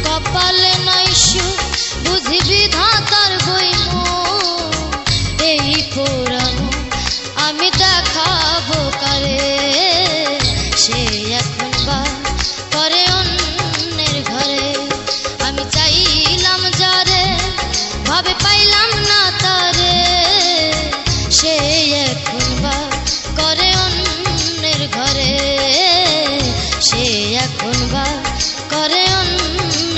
কপালে নাই সুখ বুঝি বিধাতার বইম এই পোড়ানো আমি দেখাবো কারে সে